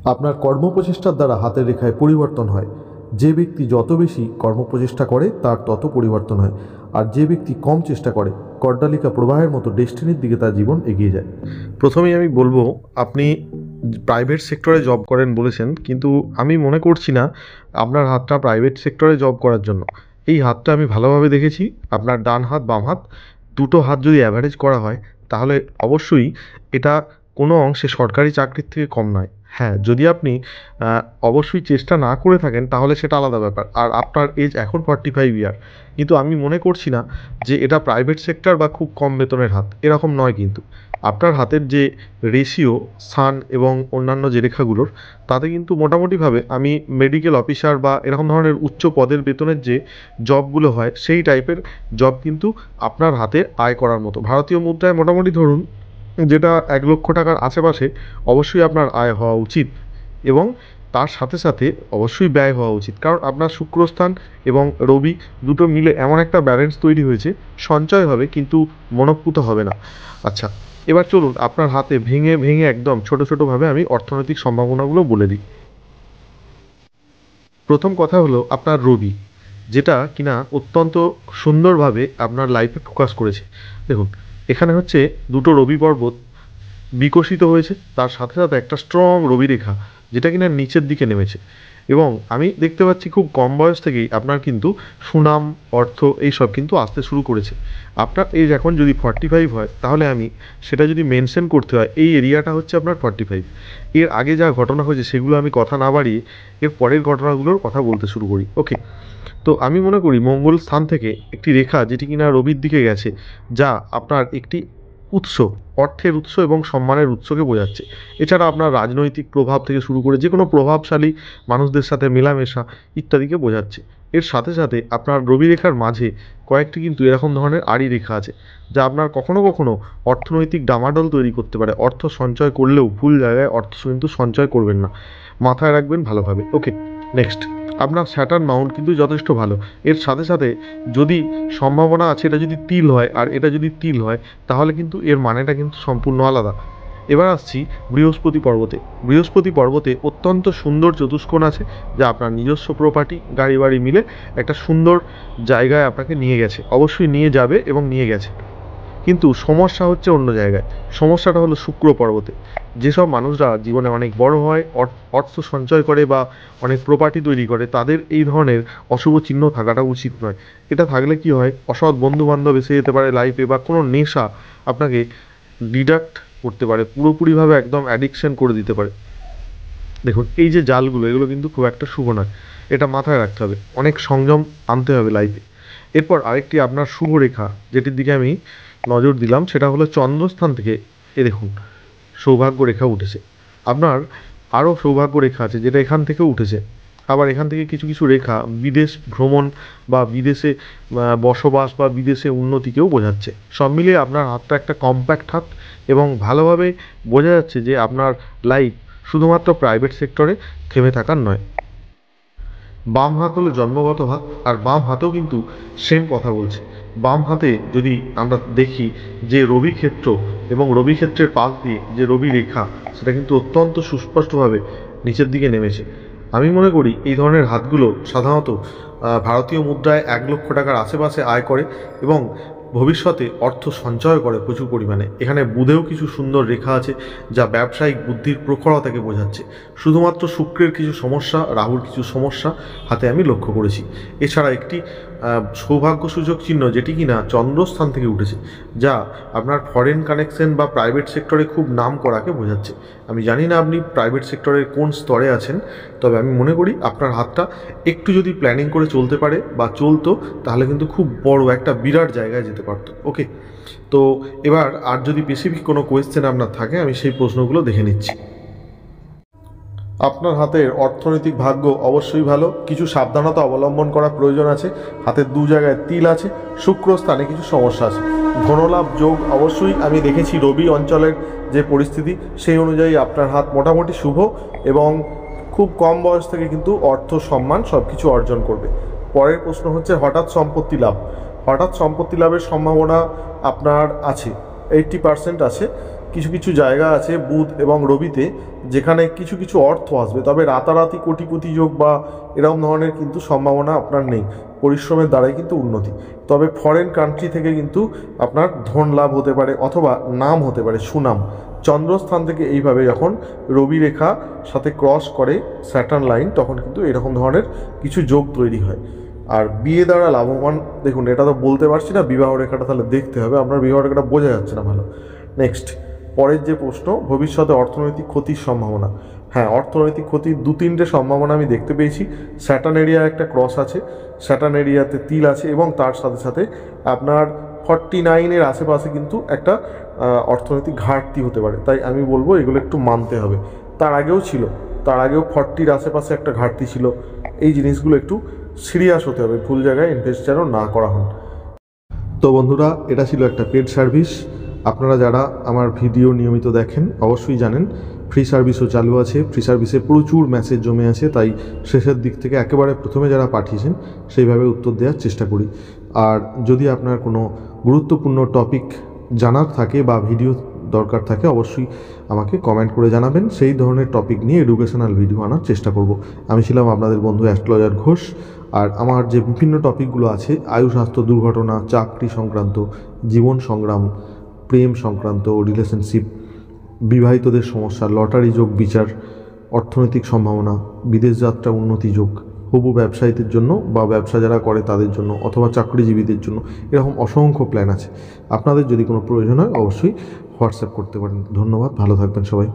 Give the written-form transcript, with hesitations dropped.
আপনার কর্মপ্রচেষ্টার দ্বারা হাতের রেখায় পরিবর্তন হয়। যে ব্যক্তি যত বেশি কর্মপ্রচেষ্টা করে তার তত পরিবর্তন হয়, আর যে ব্যক্তি কম চেষ্টা করে কর্ডালিকা প্রবাহের মতো ডেস্টিনির দিকে তার জীবন এগিয়ে যায়। প্রথমেই আমি বলবো, আপনি প্রাইভেট সেক্টরে জব করেন বলেছেন, কিন্তু আমি মনে করছি না আপনার হাতটা প্রাইভেট সেক্টরে জব করার জন্য। এই হাতটা আমি ভালোভাবে দেখেছি, আপনার ডান হাত বাম হাত দুটো হাত যদি অ্যাভারেজ করা হয় তাহলে অবশ্যই এটা কোনো অংশে সরকারি চাকরির থেকে কম নয়। হ্যাঁ, যদি আপনি অবশ্যই চেষ্টা না করে থাকেন তাহলে সেটা আলাদা ব্যাপার। আর আপনার এজ এখন 45 ইয়ার, কিন্তু আমি মনে করছি না যে এটা প্রাইভেট সেক্টর বা খুব কম বেতনের হাত, এরকম নয়। কিন্তু আপনার হাতের যে রেশিও, সান এবং অন্যান্য যে রেখাগুলোর, তাতে কিন্তু মোটামুটিভাবে আমি মেডিকেল অফিসার বা এরকম ধরনের উচ্চ পদের বেতনের যে জবগুলো হয় সেই টাইপের জব কিন্তু আপনার হাতে আয় করার মতো। ভারতীয় মুদ্রায় মোটামুটি ধরুন যেটা 1 লক্ষ টাকার আশেপাশে অবশ্যই আপনার আয় হওয়া উচিত, এবং তার সাথে সাথে অবশ্যই ব্যয় হওয়া উচিত। কারণ আপনার শুক্রস্থান এবং রবি দুটো মিলে এমন একটা ব্যালেন্স তৈরি হয়েছে, সঞ্চয় হবে কিন্তু মনঃপূত হবে না। আচ্ছা, এবার চলুন আপনার হাতে ভেঙে ভেঙে একদম ছোট ছোটোভাবে আমি অর্থনৈতিক সম্ভাবনাগুলো বলে দিই। প্রথম কথা হলো আপনার রবি, যেটা কিনা অত্যন্ত সুন্দরভাবে আপনার লাইফে ফোকাস করেছে। দেখুন, এখানে হচ্ছে দুটো রবি পর্বত বিকশিত হয়েছে, তার সাথে সাথে একটা স্ট্রং রবি রেখা যেটা কিনা নিচের দিকে নেমেছে। এবং আমি দেখতে পাচ্ছি খুব কম বয়স থেকেই আপনার কিন্তু সুনাম, অর্থ এইসব কিন্তু আসতে শুরু করেছে। আপনার এজ এখন যদি 45 হয়, তাহলে আমি সেটা যদি মেনশন করতে হয়, এই এরিয়াটা হচ্ছে আপনার 45। এর আগে যা ঘটনা হয়েছে সেগুলো আমি কথা না বাড়িয়ে এর পরের ঘটনাগুলোর কথা বলতে শুরু করি। ওকে, তো আমি মনে করি মঙ্গল স্থান থেকে একটি রেখা যেটি কিনা রবির দিকে গেছে, যা আপনার একটি উৎস, অর্থের উৎস এবং সম্মানের উৎসকে বোঝাচ্ছে। এছাড়া আপনার রাজনৈতিক প্রভাব থেকে শুরু করে যে কোনো প্রভাবশালী মানুষদের সাথে মেলামেশা ইত্যাদিকে বোঝাচ্ছে। এর সাথে সাথে আপনার রবি রেখার মাঝে কয়েকটি কিন্তু এরকম ধরনের আড়ি রেখা আছে, যা আপনার কখনো কখনো অর্থনৈতিক ডামাডোল তৈরি করতে পারে। অর্থ সঞ্চয় করলেও ভুল জায়গায় অর্থ কিন্তু সঞ্চয় করবেন না, মাথায় রাখবেন ভালোভাবে। ওকে, নেক্সট, আপনার স্যাটার্ন মাউন্ট কিন্তু যথেষ্ট ভালো। এর সাথে সাথে যদি সম্ভাবনা আছে এটা যদি তিল হয়, আর এটা যদি তিল হয় তাহলে কিন্তু এর মানেটা কিন্তু সম্পূর্ণ আলাদা। এবার আসছি বৃহস্পতি পর্বতে। বৃহস্পতি পর্বতে অত্যন্ত সুন্দর চতুষ্কোণ আছে, যা আপনার নিজস্ব প্রপার্টি, গাড়ি বাড়ি মিলে একটা সুন্দর জায়গায় আপনাকে নিয়ে গেছে, অবশ্যই নিয়ে যাবে এবং নিয়ে গেছে। কিন্তু সমস্যা হচ্ছে অন্য জায়গায়। সমস্যাটা হলো শুক্র পর্বতে। যেসব মানুষরা জীবনে অনেক বড় হয়, অর্থ সঞ্চয় করে বা অনেক প্রপার্টি তৈরি করে, তাদের এই ধরনের অশুভ চিহ্ন থাকাটা উচিত নয়। এটা থাকলে কি হয়, অসৎ বন্ধু বান্ধব এসে যেতে পারে লাইফে, বা কোনো নেশা আপনাকে ডিডাক্ট করতে পারে, পুরোপুরিভাবে একদম অ্যাডিকশন করে দিতে পারে। দেখুন, এই যে জালগুলো, এগুলো কিন্তু খুব একটা শুভ নয়, এটা মাথায় রাখতে হবে, অনেক সংযম আনতে হবে লাইফে। এরপর আরেকটি আপনার শুভ রেখা যেটির দিকে আমি নজর দিলাম, সেটা হলো চন্দ্রস্থান থেকে এ দেখুন সৌভাগ্য রেখা উঠেছে। আপনার আরও সৌভাগ্য রেখা আছে যেটা এখান থেকেও উঠেছে। আবার এখান থেকে কিছু কিছু রেখা বিদেশ ভ্রমণ বা বিদেশে বসবাস বা বিদেশে উন্নতিকেও বোঝাচ্ছে। সব মিলিয়ে আপনার হাতটা একটা কম্প্যাক্ট হাত, এবং ভালোভাবে বোঝা যাচ্ছে যে আপনার লাইফ শুধুমাত্র প্রাইভেট সেক্টরে থেমে থাকার নয়। বাম হাত হলো জন্মগত হাত, আর বাম হাতেও কিন্তু সেম কথা বলছে। বাম হাতে যদি আমরা দেখি যে রবি ক্ষেত্র এবং রবি ক্ষেত্রের পাশ দিয়ে যে রবি রেখা, সেটা কিন্তু অত্যন্ত সুস্পষ্টভাবে নিচের দিকে নেমেছে। আমি মনে করি এই ধরনের হাতগুলো সাধারণত ভারতীয় মুদ্রায় 1 লক্ষ টাকার আশেপাশে আয় করে, এবং ভবিষ্যতে অর্থ সঞ্চয় করে প্রচুর পরিমাণে। এখানে বুধেও কিছু সুন্দর রেখা আছে, যা ব্যবসায়িক বুদ্ধির প্রখরতাকে বোঝাচ্ছে। শুধুমাত্র শুক্রের কিছু সমস্যা, রাহুর কিছু সমস্যা হাতে আমি লক্ষ্য করেছি। এছাড়া একটি সৌভাগ্য সূচক চিহ্ন যেটি কিনা চন্দ্রস্থান থেকে উঠেছে, যা আপনার ফরেন কানেকশন বা প্রাইভেট সেক্টরে খুব নাম করাকে বোঝাচ্ছে। আমি জানি না আপনি প্রাইভেট সেক্টরের কোন স্তরে আছেন, তবে আমি মনে করি আপনার হাতটা একটু যদি প্ল্যানিং করে চলতে পারে বা চলতো, তাহলে কিন্তু খুব বড় একটা বিরাট জায়গায় যেতে পারতো। ওকে, তো এবার আর যদি স্পেসিফিক কোনো কোয়েশ্চেন আপনার থাকে, আমি সেই প্রশ্নগুলো দেখে নিচ্ছি। আপনার হাতের অর্থনৈতিক ভাগ্য অবশ্যই ভালো, কিছু সাবধানতা অবলম্বন করা প্রয়োজন আছে। হাতের দু জায়গায় তিল আছে, শুক্র স্থানে কিছু সমস্যা আছে। ধনলাভ যোগ অবশ্যই আমি দেখেছি, রবি অঞ্চলের যে পরিস্থিতি সেই অনুযায়ী আপনার হাত মোটামুটি শুভ, এবং খুব কম বয়স থেকে কিন্তু অর্থ সম্মান সব কিছু অর্জন করবে। পরের প্রশ্ন হচ্ছে হঠাৎ সম্পত্তি লাভ। হঠাৎ সম্পত্তি লাভের সম্ভাবনা আপনার আছে, 80% আছে। কিছু কিছু জায়গা আছে বুধ এবং রবিতে যেখানে কিছু কিছু অর্থ আসবে, তবে রাতারাতি কোটিপতি যোগ বা এরকম ধরনের কিন্তু সম্ভাবনা আপনার নেই। পরিশ্রমের দ্বারাই কিন্তু উন্নতি। তবে ফরেন কান্ট্রি থেকে কিন্তু আপনার ধন লাভ হতে পারে অথবা নাম হতে পারে, সুনাম। চন্দ্রস্থান থেকে এইভাবে যখন রবি রেখা সাথে ক্রস করে স্যাটার্ন লাইন, তখন কিন্তু এরকম ধরনের কিছু যোগ তৈরি হয়। আর বিয়ে দ্বারা লাভবান, দেখুন এটা তো বলতে পারছি না, বিবাহ রেখাটা তাহলে দেখতে হবে, আপনার বিবাহ রেখাটা বোঝা যাচ্ছে না ভালো। নেক্সট, পরের যে প্রশ্ন, ভবিষ্যতে অর্থনৈতিক ক্ষতির সম্ভাবনা। হ্যাঁ, অর্থনৈতিক ক্ষতির 2-3টে সম্ভাবনা আমি দেখতে পেয়েছি। স্যাটার্ন এরিয়া একটা ক্রস আছে, স্যাটার্ন এরিয়াতে তিল আছে, এবং তার সাথে সাথে আপনার 49-এর আশেপাশে কিন্তু একটা অর্থনৈতিক ঘাটতি হতে পারে। তাই আমি বলবো এগুলো একটু মানতে হবে। তার আগেও ছিল, তার আগেও 40-র আশেপাশে একটা ঘাটতি ছিল। এই জিনিসগুলো একটু সিরিয়াস হতে হবে, ভুল জায়গায় ইনভেস্ট যেন না করা হন। তো বন্ধুরা, এটা ছিল একটা পেড সার্ভিস। আপনারা যারা আমার ভিডিও নিয়মিত দেখেন অবশ্যই জানেন ফ্রি সার্ভিসও চালু আছে। ফ্রি সার্ভিসে প্রচুর মেসেজ জমে আছে, তাই শেষের দিক থেকে একেবারে প্রথমে যারা পাঠিয়েছেন সেইভাবে উত্তর দেওয়ার চেষ্টা করি। আর যদি আপনার কোনো গুরুত্বপূর্ণ টপিক জানার থাকে বা ভিডিও দরকার থাকে, অবশ্যই আমাকে কমেন্ট করে জানাবেন। সেই ধরনের টপিক নিয়ে এডুকেশনাল ভিডিও আনার চেষ্টা করব। আমি ছিলাম আপনাদের বন্ধু অ্যাস্ট্রোলজার ঘোষ। আর আমার যে বিভিন্ন টপিকগুলো আছে, আয়ু, স্বাস্থ্য, দুর্ঘটনা, চাকরি সংক্রান্ত, জীবন সংগ্রাম, প্রেম সংক্রান্ত, রিলেশনশিপ, বিবাহিতদের সমস্যা, লটারি যোগ বিচার, অর্থনৈতিক সম্ভাবনা, বিদেশ যাত্রা, উন্নতি যোগ, হবু ব্যবসায়ীদের জন্য বা ব্যবসা যারা করে তাদের জন্য, অথবা চাকরিজীবীদের জন্য, এরকম অসংখ্য প্ল্যান আছে। আপনাদের যদি কোনো প্রয়োজন হয় অবশ্যই হোয়াটসঅ্যাপ করতে পারেন। ধন্যবাদ, ভালো থাকবেন সবাই।